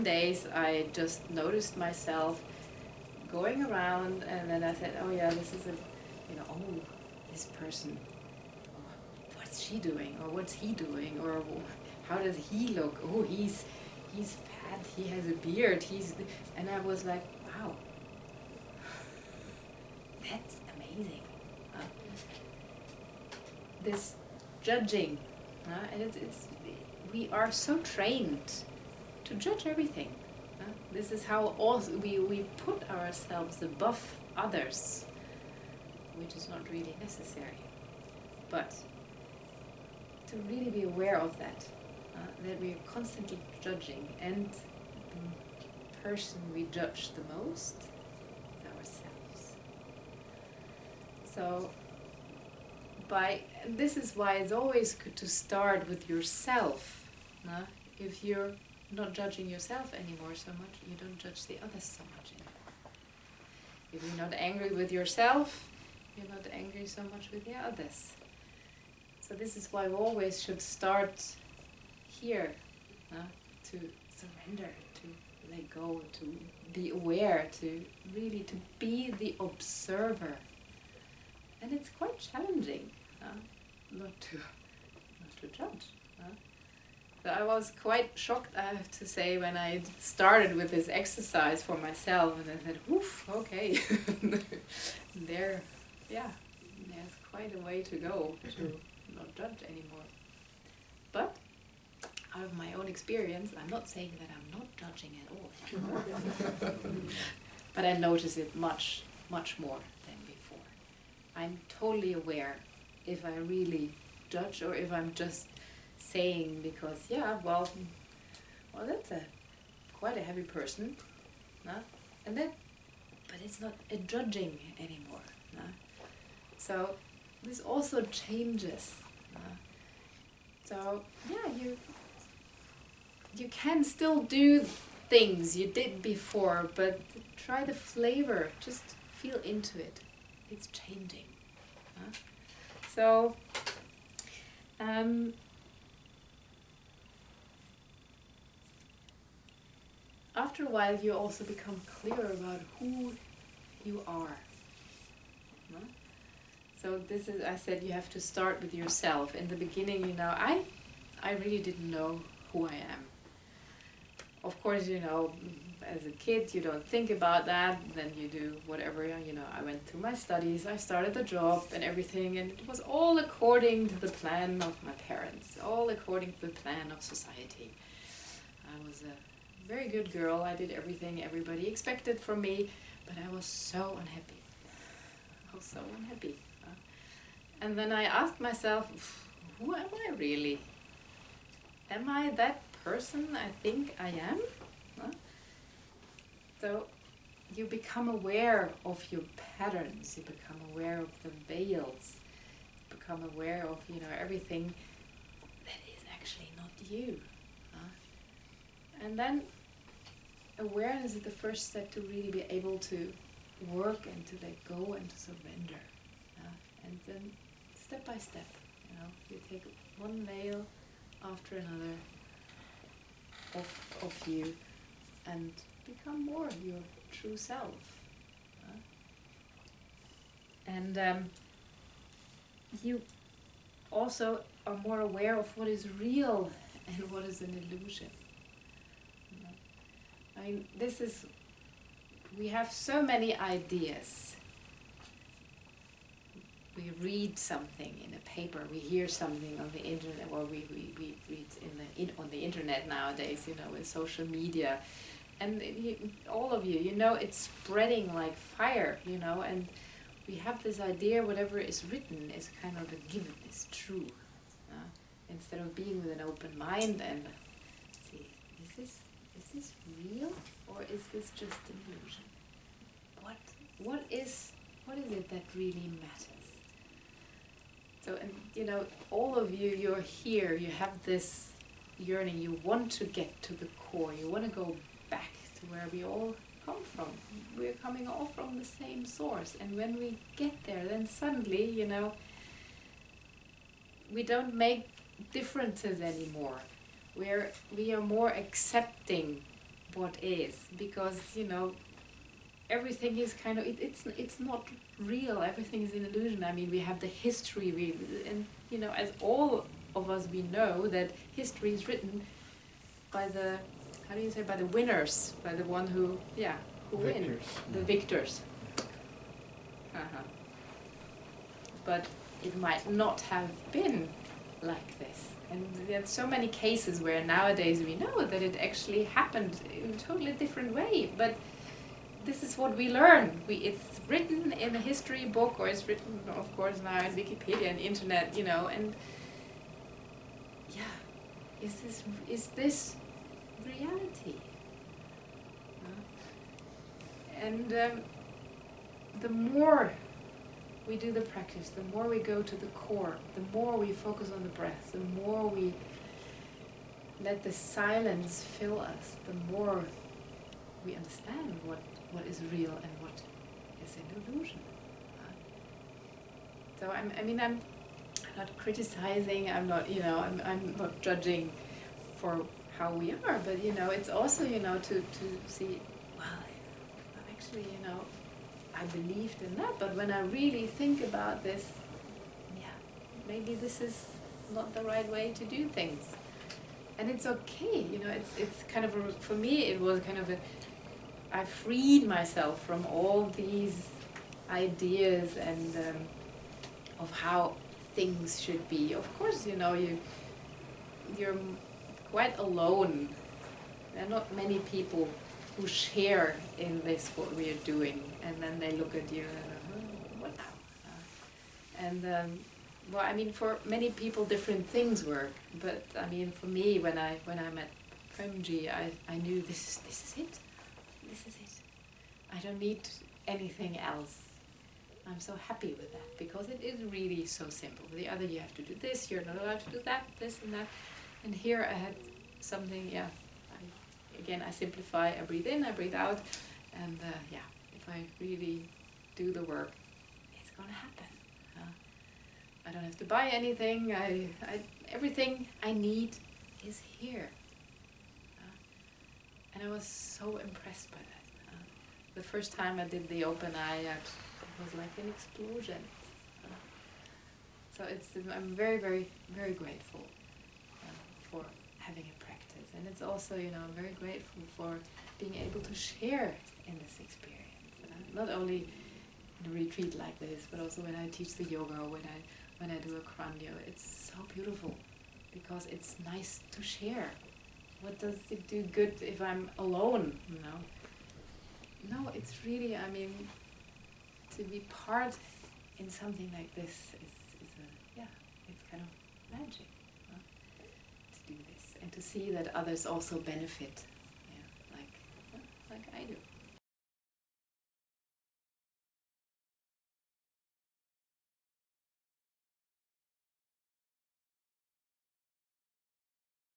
days I just noticed myself going around, and then I said, oh yeah, this is a, oh, this person, oh, what's she doing, or what's he doing, or how does he look? Oh, he's fat, he has a beard, and I was like, wow, that's amazing. This judging, and it's we are so trained to judge everything. This is how also we put ourselves above others, which is not really necessary. But to really be aware of that, that we are constantly judging, and the person we judge the most is ourselves. So this is why it's always good to start with yourself. If you're not judging yourself anymore so much, you don't judge the others so much anymore. If you're not angry with yourself, you're not angry so much with the others. So this is why we always should start here, to surrender, to let go, to be aware, to really to be the observer. And it's quite challenging, not to judge. So I was quite shocked, I have to say, when I started with this exercise for myself, and I said, "Oof, okay, there's quite a way to go to not judge anymore." But out of my own experience, I'm not saying that I'm not judging at all, but I notice it much, much more than before. I'm totally aware if I really judge, or if I'm just saying because well that's quite a heavy person, and then, but it's not a judging anymore. So this also changes. So you can still do things you did before, but try the flavor, just feel into it. It's changing. So after a while, you also become clear about who you are. So this is, I said, you have to start with yourself. In the beginning, I really didn't know who I am. Of course, as a kid, you don't think about that. Then you do whatever, I went through my studies, I started the job and everything, and it was all according to the plan of my parents, all according to the plan of society. I was a very good girl. I did everything everybody expected from me, but I was so unhappy. I was so unhappy. And then I asked myself, who am I really? Am I that person I think I am? So you become aware of your patterns, you become aware of the veils, you become aware of everything that is actually not you. And then awareness is the first step to really be able to work and to let go and to surrender. And then step by step, you take one veil after another of you and become more your true self. And you also are more aware of what is real and what is an illusion. I mean, we have so many ideas. We read something in a paper, we hear something on the internet, or we read on the internet nowadays, with social media. And all of you, it's spreading like fire, and we have this idea whatever is written is kind of a given, is true. Instead of being with an open mind and see, is this real, or is this just an illusion? What is it that really matters? So, and all of you, you're here, you have this yearning, you want to get to the core, you want to go back to where we all come from. We're coming all from the same source, and when we get there, then suddenly, we don't make differences anymore. We are more accepting what is, because everything is kind of it's not real. Everything is an illusion. I mean, we have the history, and as all of us, we know that history is written by the, how do you say, by the winners, by the one who win, the victors. But it might not have been like this. And there's so many cases where nowadays we know that it actually happened in a totally different way. But this is what we learn. It's written in a history book, or it's written, of course, now in Wikipedia and internet, and is this reality? And the more we do the practice, the more we go to the core, the more we focus on the breath, the more we let the silence fill us, the more we understand what is real and what is an illusion. So I'm not criticizing, I'm not judging for how we are, but it's also to see, well, actually I believed in that, but when I really think about this, maybe this is not the right way to do things. And it's okay, it's kind of for me it was kind of I freed myself from all these ideas and of how things should be. Of course, you're quite alone. There are not many people who share in this what we are doing, and then they look at you and what now? Well, I mean, for many people different things work, but I mean, for me, when I met Premji, I knew this is it. This is it. I don't need anything else. I'm so happy with that, because it is really so simple. With the other, you have to do this, you're not allowed to do that, this and that. And here I had something, I simplify, I breathe in, I breathe out, and if I really do the work, it's gonna happen. I don't have to buy anything, everything I need is here. And I was so impressed by that. The first time I did the open eye, it was like an explosion. So I'm very, very, very grateful for having a practice. And it's also, I'm very grateful for being able to share in this experience. Not only in a retreat like this, but also when I teach the yoga, or when I do a Kranyo. It's so beautiful, because it's nice to share. What does it do good if I'm alone, No, it's really, to be part in something like this is it's kind of magic, to do this. And to see that others also benefit, like I do.